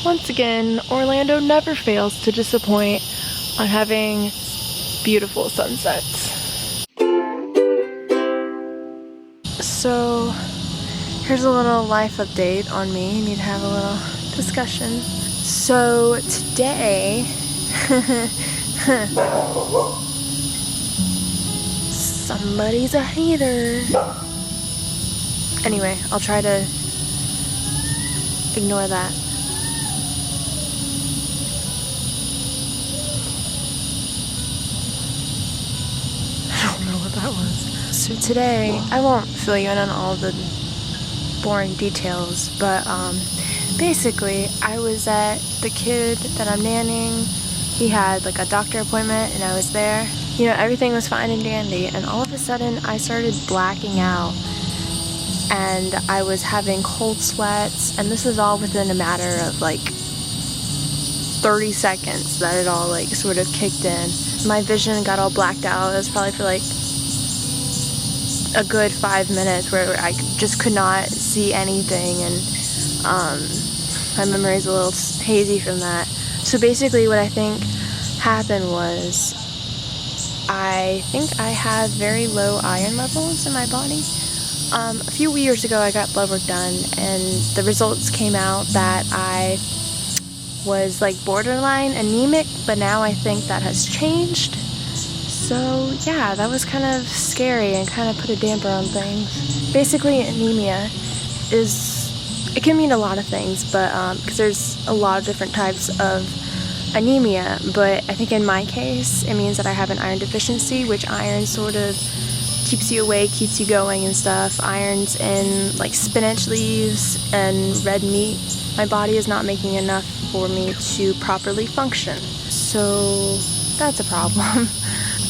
Once again, Orlando never fails to disappoint on having beautiful sunsets. So, here's a little life update on me. Need to have a little discussion. So, today, somebody's a hater. Anyway, I'll try to ignore that. I don't know what that was. So today, I won't fill you in on all the boring details, but basically, I was at the kid that I'm nannying. He had like a doctor appointment and I was there. You know, everything was fine and dandy, and all of a sudden I started blacking out and I was having cold sweats, and this was all within a matter of like 30 seconds that it all like sort of kicked in. My vision got all blacked out. It was probably for like a good 5 minutes where I just could not see anything, and my memory's a little hazy from that. So basically what I think happened was I think I have very low iron levels in my body. A few years ago I got blood work done and the results came out that I was like borderline anemic, but now I think that has changed. So yeah, that was kind of scary and kind of put a damper on things. Basically, anemia it can mean a lot of things, but because there's a lot of different types of anemia, but I think in my case it means that I have an iron deficiency, which iron sort of keeps you awake, keeps you going and stuff. Iron's in like spinach leaves and red meat. My body is not making enough for me to properly function, so that's a problem.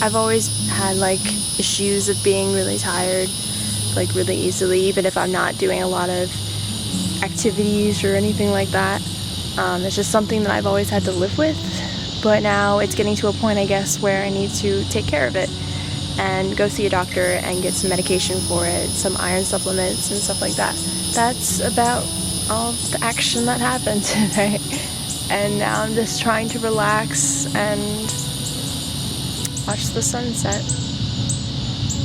I've always had like issues of being really tired, like really easily, even if I'm not doing a lot of activities or anything like that. It's just something that I've always had to live with, but now it's getting to a point, I guess, where I need to take care of it and go see a doctor and get some medication for it, some iron supplements and stuff like that. That's about all the action that happened today. And now I'm just trying to relax and watch the sunset.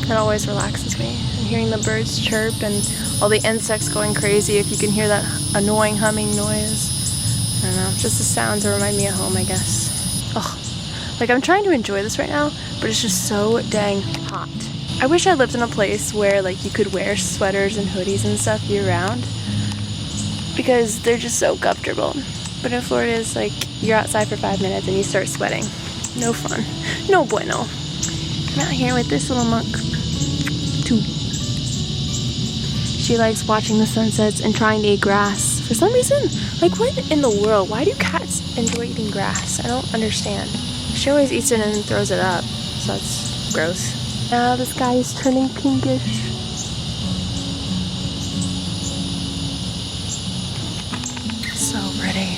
It always relaxes me. And hearing the birds chirp and all the insects going crazy, if you can hear that annoying humming noise. I don't know, just the sounds that remind me of home, I guess. Ugh. Like, I'm trying to enjoy this right now, but it's just so dang hot. I wish I lived in a place where like you could wear sweaters and hoodies and stuff year round, because they're just so comfortable. But in Florida, it's like you're outside for 5 minutes and you start sweating. No fun. No bueno. I'm out here with this little monk too. She likes watching the sunsets and trying to eat grass. For some reason, like what in the world? Why do cats enjoy eating grass? I don't understand. She always eats it and then throws it up, so that's gross. Now the sky is turning pinkish. So pretty.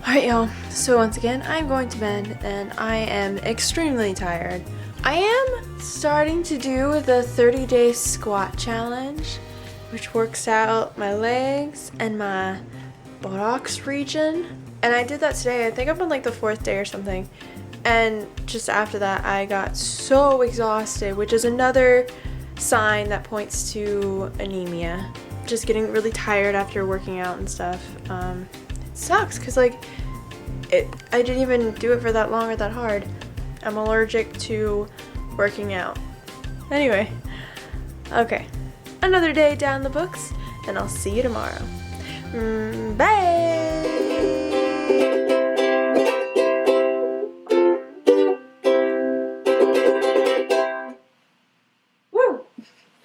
Alright y'all, so once again, I'm going to bed and I am extremely tired. I am starting to do the 30-day squat challenge, which works out my legs and my buttocks region. And I did that today. I think I'm on like the 4th day or something. And just after that, I got so exhausted, which is another sign that points to anemia. Just getting really tired after working out and stuff. It sucks because like I didn't even do it for that long or that hard. I'm allergic to working out. Anyway, okay, another day down the books, and I'll see you tomorrow. Bye!